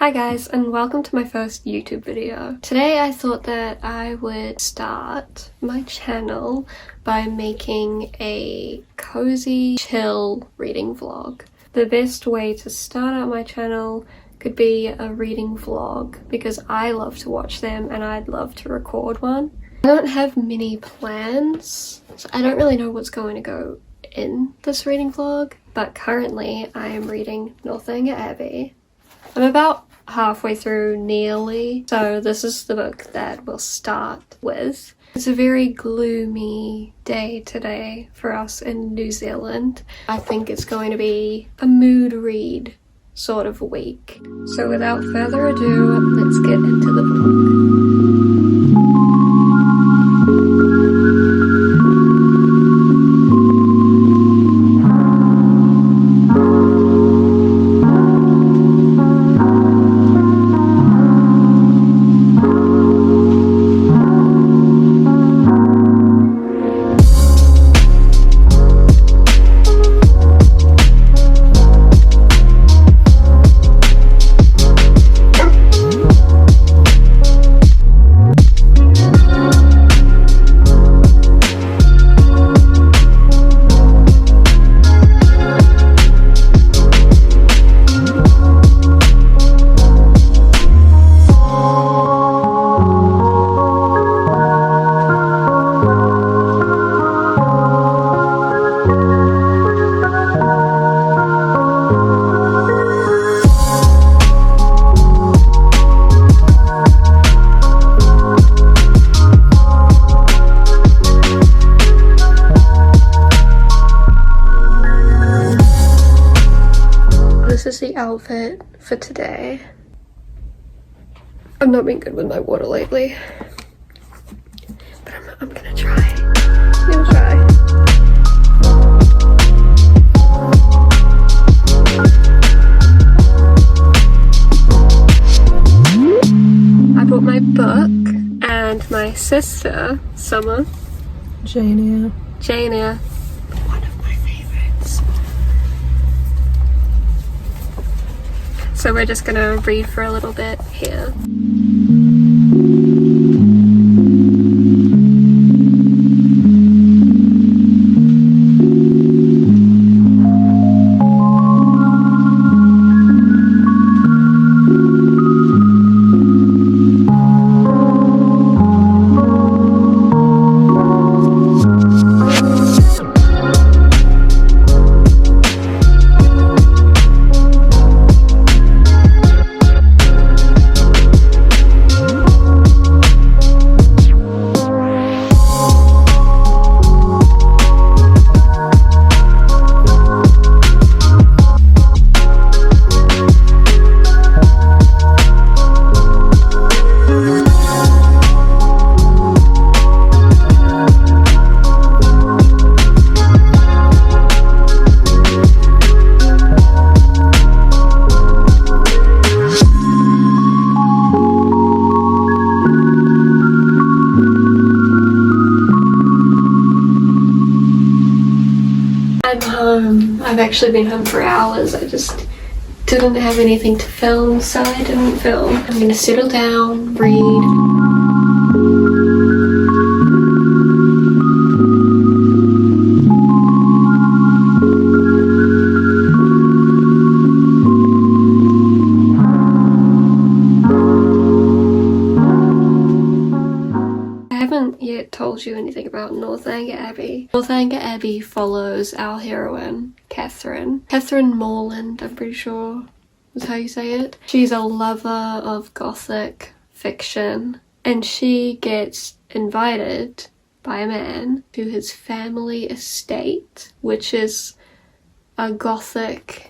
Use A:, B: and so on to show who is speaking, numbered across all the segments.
A: Hi guys, and welcome to my first YouTube video. Today I thought that I would start my channel by making a cozy, chill reading vlog. The best way to start out my channel could be a reading vlog because I love to watch them and I'd love to record one. I don't have many plans, so I don't really know what's going to go in this reading vlog, but currently I am reading Northanger Abbey. I'm about halfway through nearly, so this is the book that we'll start with. It's a very gloomy day today for us in New Zealand. I think it's going to be a mood read sort of week. So without further ado, let's get into the book. This is the outfit for today. I've not been good with my water lately, but I'm gonna try. I brought my book and my sister, Summer.
B: Jane
A: Eyre. One of my favorites. So we're just gonna read for a little bit here. I'm home. I've actually been home for hours. I just didn't have anything to film, so I didn't film. I'm gonna settle down, read. Yet told you anything about Northanger Abbey. Northanger Abbey follows our heroine, Catherine Morland, I'm pretty sure is how you say it. She's a lover of gothic fiction, and she gets invited by a man to his family estate, which is a gothic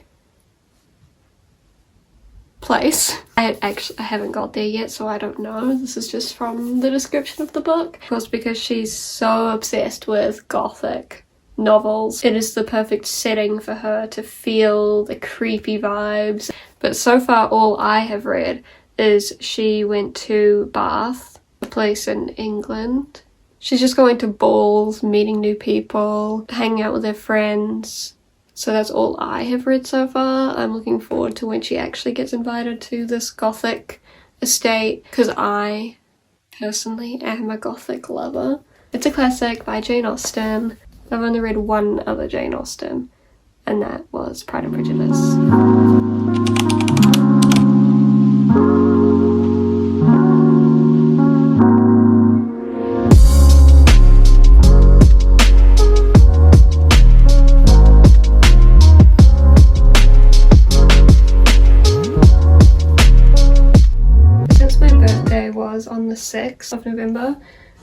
A: place. I haven't got there yet, so I don't know. This is just from the description of the book. Of course, because she's so obsessed with gothic novels, it is the perfect setting for her to feel the creepy vibes. But so far all I have read is she went to Bath, a place in England. She's just going to balls, meeting new people, hanging out with her friends, So that's all I have read so far. I'm looking forward to when she actually gets invited to this gothic estate, because I personally am a gothic lover. It's a classic by Jane Austen. I've only read one other Jane Austen, and that was Pride and Prejudice. On the 6th of November,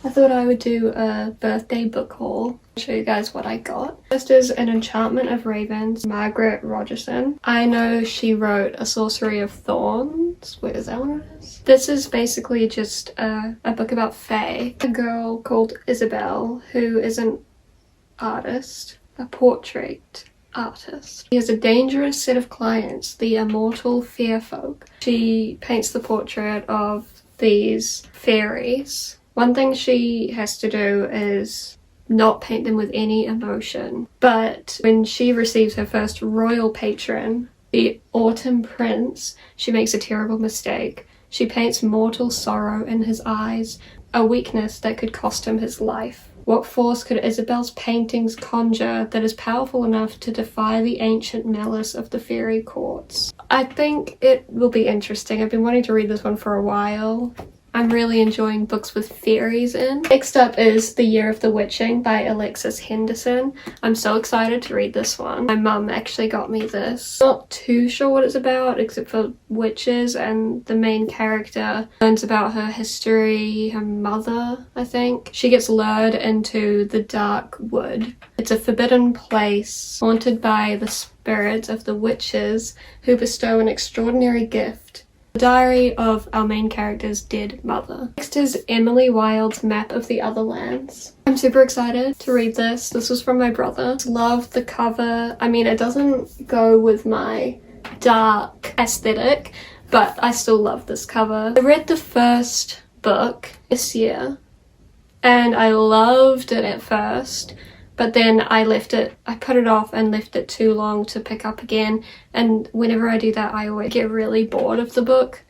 A: I thought I would do a birthday book haul. I'll show you guys what I got. First is An Enchantment of Ravens, Margaret Rogerson. I know she wrote A Sorcery of Thorns. Wait, is that what it is? This is basically just a book about fae. A girl called Isabel, who is an artist, a portrait artist. She has a dangerous set of clients, the immortal fair folk. She paints the portrait of these fairies. One thing she has to do is not paint them with any emotion, but when she receives her first royal patron, the Autumn Prince, she makes a terrible mistake. She paints mortal sorrow in his eyes, a weakness that could cost him his life. What force could Isabel's paintings conjure that is powerful enough to defy the ancient malice of the fairy courts? I think it will be interesting. I've been wanting to read this one for a while. I'm really enjoying books with fairies in. Next up is The Year of the Witching by Alexis Henderson. I'm so excited to read this one. My mum actually got me this. Not too sure what it's about except for witches, and the main character learns about her history, her mother, I think. She gets lured into the dark wood. It's a forbidden place haunted by the spirits of the witches who bestow an extraordinary gift: the diary of our main character's dead mother. Next is Emily Wilde's Map of the Other Lands. I'm super excited to read this. This was from my brother. Love the cover. I mean, it doesn't go with my dark aesthetic, but I still love this cover. I read the first book this year and I loved it at first, but then I put it off and left it too long to pick up again, and whenever I do that I always get really bored of the book.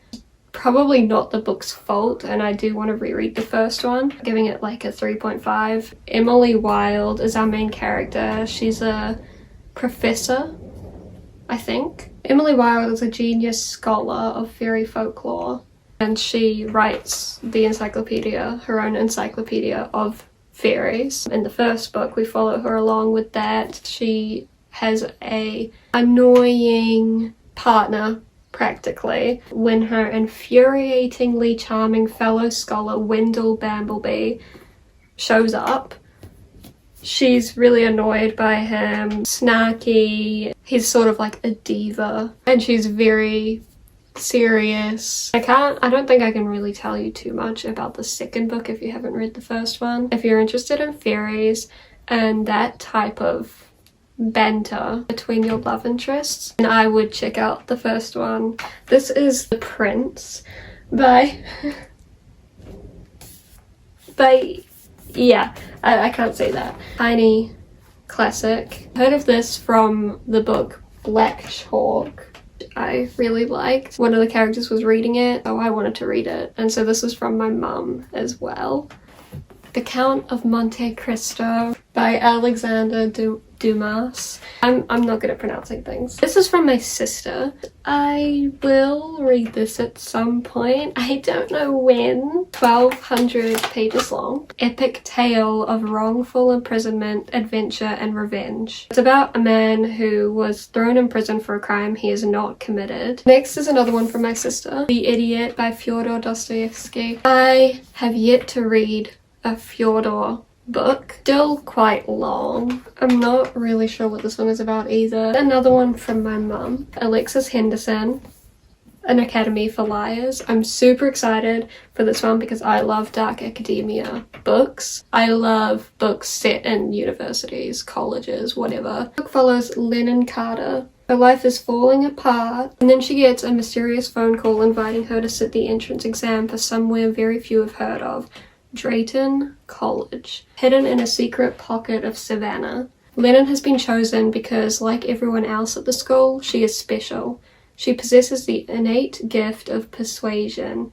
A: Probably not the book's fault, and I do want to reread the first one. Giving it like a 3.5. Emily Wilde is our main character. She's a professor, I think. Emily Wilde is a genius scholar of fairy folklore, and she writes the encyclopedia, her own encyclopedia of fairies. In the first book we follow her along with that. She has a annoying partner practically when her infuriatingly charming fellow scholar Wendell Bambleby shows up. She's really annoyed by him, snarky, he's sort of like a diva, and she's very serious. I don't think I can really tell you too much about the second book if you haven't read the first one. If you're interested in fairies and that type of banter between your love interests, then I would check out the first one. This is The Prince by yeah, I can't say that. Tiny classic. Heard of this from the book Black Chalk. I really liked. One of the characters was reading it, so I wanted to read it, and so this was from my mum as well. The Count of Monte Cristo by Alexander Dumas. I'm not good at pronouncing things. This is from my sister. I will read this at some point. I don't know when. 1,200 pages long. Epic tale of wrongful imprisonment, adventure, and revenge. It's about a man who was thrown in prison for a crime he has not committed. Next is another one from my sister. The Idiot by Fyodor Dostoevsky. I have yet to read a Fyodor book. Still quite long. I'm not really sure what this one is about either. Another one from my mum. Alexis Henderson, An Academy for Liars. I'm super excited for this one because I love dark academia books. I love books set in universities, colleges, whatever. The book follows Lennon Carter. Her life is falling apart, and then she gets a mysterious phone call inviting her to sit the entrance exam for somewhere very few have heard of. Drayton College, hidden in a secret pocket of Savannah. Lennon has been chosen because, like everyone else at the school, she is special. She possesses the innate gift of persuasion,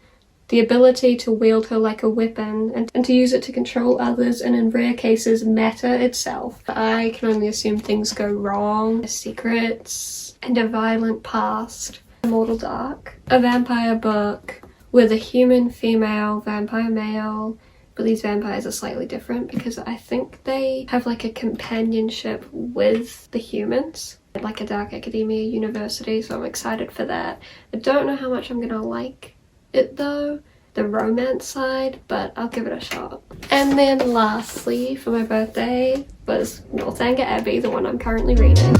A: the ability to wield her like a weapon and to use it to control others and, in rare cases, matter itself. I can only assume things go wrong, secrets, and a violent past. Immortal Dark, a vampire book with a human female, vampire male, but these vampires are slightly different because I think they have like a companionship with the humans, like a dark academia university, so I'm excited for that. I don't know how much I'm gonna like it though, the romance side, but I'll give it a shot. And then lastly for my birthday was Northanger Abbey, the one I'm currently reading.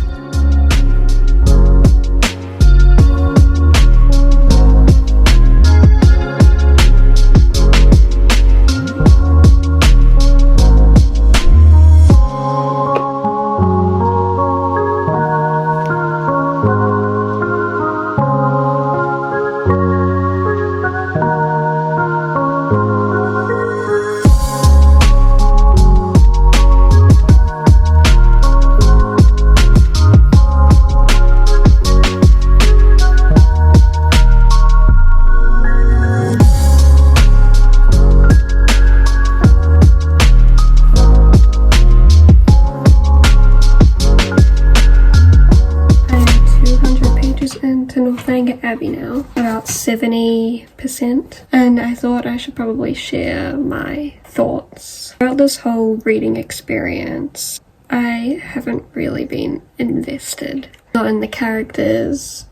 A: Into Northanger Abbey now, about 70%, and I thought I should probably share my thoughts about this whole reading experience. I haven't really been invested, not in the characters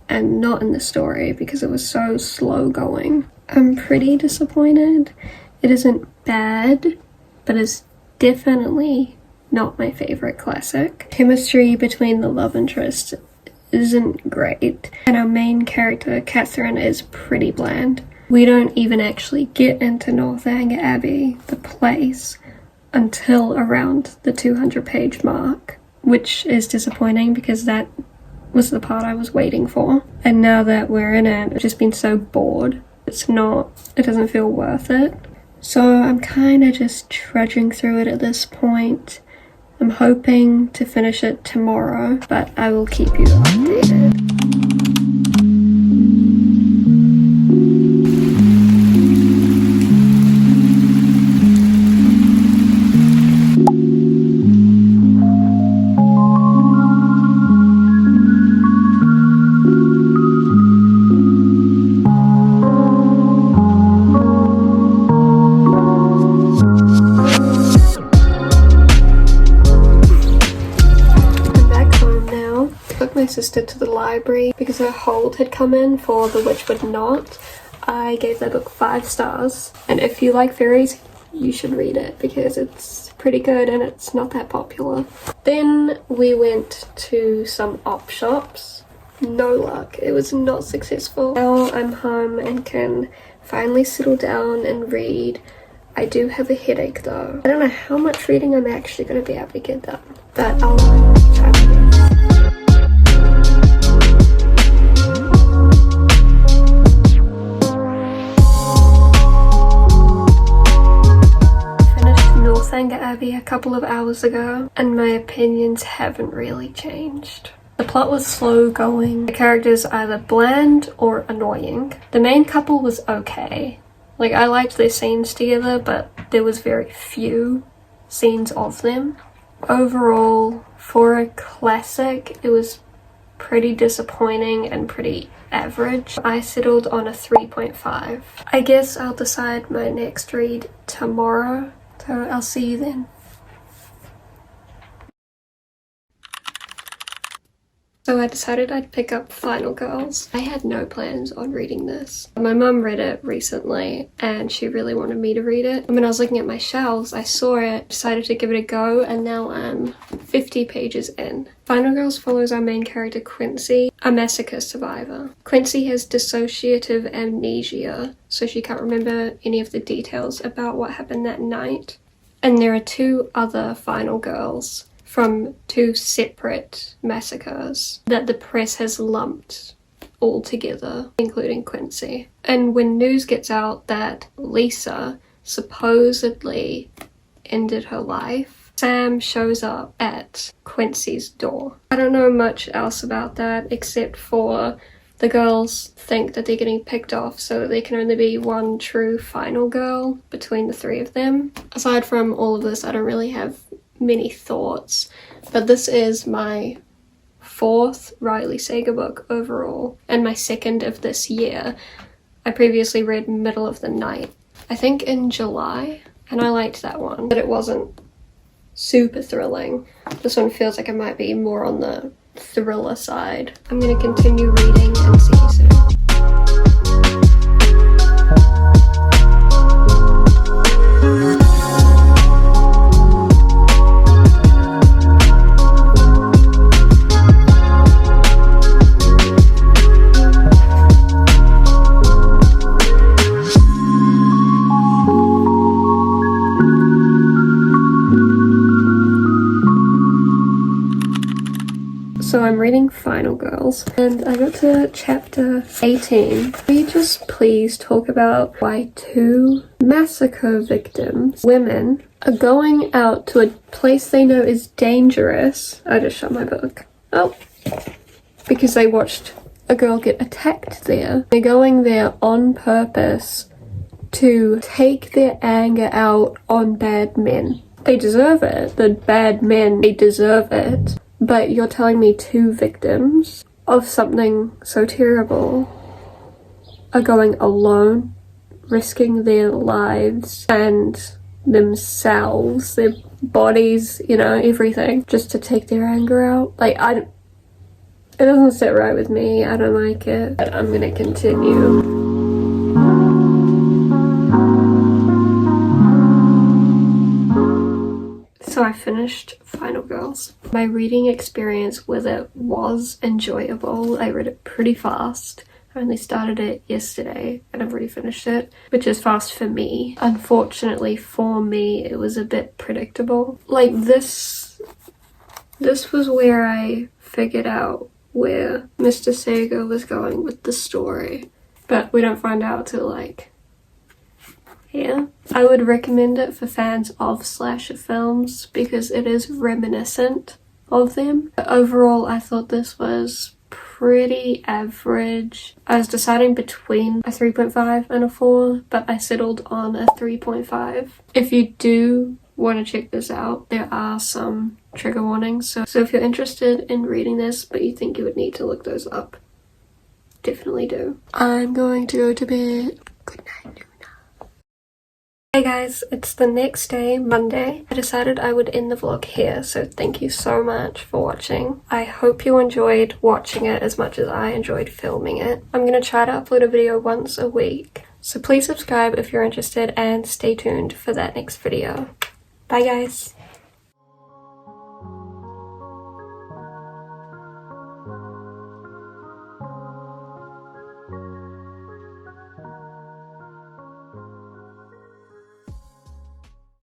A: and not in the story because it was so slow going. I'm pretty disappointed. It isn't bad, but it's definitely not my favorite classic. Chemistry between the love interest isn't great, and our main character, Catherine, is pretty bland. We don't even actually get into Northanger Abbey, the place, until around the 200-page mark, which is disappointing because that was the part I was waiting for. And now that we're in it, I've just been so bored. It doesn't feel worth it. So I'm kind of just trudging through it at this point. I'm hoping to finish it tomorrow, but I will keep you updated. My sister to the library because her hold had come in for The Witch Would Not. I gave that book 5 stars, and if you like fairies you should read it because it's pretty good and it's not that popular. Then we went to some op shops. No luck, it was not successful. Now I'm home and can finally settle down and read. I do have a headache though. I don't know how much reading I'm actually going to be able to get done, but I'll try my best. Northanger Abbey a couple of hours ago, and my opinions haven't really changed. The plot was slow going, the characters either bland or annoying. The main couple was okay. Like, I liked their scenes together, but there was very few scenes of them. Overall, for a classic, it was pretty disappointing and pretty average. I settled on a 3.5. I guess I'll decide my next read tomorrow. So I'll see you then. So I decided I'd pick up Final Girls. I had no plans on reading this. My mum read it recently and she really wanted me to read it. When I was looking at my shelves, I saw it, decided to give it a go, and now I'm 50 pages in. Final Girls follows our main character Quincy, a massacre survivor. Quincy has dissociative amnesia, so she can't remember any of the details about what happened that night. And there are 2 other Final Girls from 2 separate massacres that the press has lumped all together, including Quincy. And when news gets out that Lisa supposedly ended her life, Sam shows up at Quincy's door. I don't know much else about that except for the girls think that they're getting picked off so that there can only be one true final girl between the three of them. Aside from all of this, I don't really have many thoughts, but this is my 4th Riley Sager book overall and my 2nd of this year. I previously read Middle of the Night, I think in July, and I liked that one, but it wasn't super thrilling. This one feels like it might be more on the thriller side. I'm gonna continue reading and see you soon. So I'm reading Final Girls, and I got to chapter 18. Can we just please talk about why 2 massacre victims, women, are going out to a place they know is dangerous? I just shut my book. Oh, because they watched a girl get attacked there. They're going there on purpose to take their anger out on bad men. They deserve it. The bad men, they deserve it. But you're telling me 2 victims of something so terrible are going alone, risking their lives and themselves, their bodies, you know, everything, just to take their anger out? Like, it doesn't sit right with me. I don't like it. But I'm gonna continue. So I finished Final Girls. My reading experience with it was enjoyable. I read it pretty fast. I only started it yesterday and I've already finished it, which is fast for me. Unfortunately for me, it was a bit predictable. Like this was where I figured out where Mr. Sager was going with the story, but we don't find out till like here. I would recommend it for fans of slasher films because it is reminiscent of them. But overall, I thought this was pretty average. I was deciding between a 3.5 and a 4, but I settled on a 3.5. If you do want to check this out, there are some trigger warnings. So if you're interested in reading this, but you think you would need to look those up, definitely do. I'm going to go to bed. Good night. Hey guys, it's the next day, Monday. I decided I would end the vlog here, so thank you so much for watching. I hope you enjoyed watching it as much as I enjoyed filming it. I'm gonna try to upload a video once a week, so please subscribe if you're interested and stay tuned for that next video. Bye guys!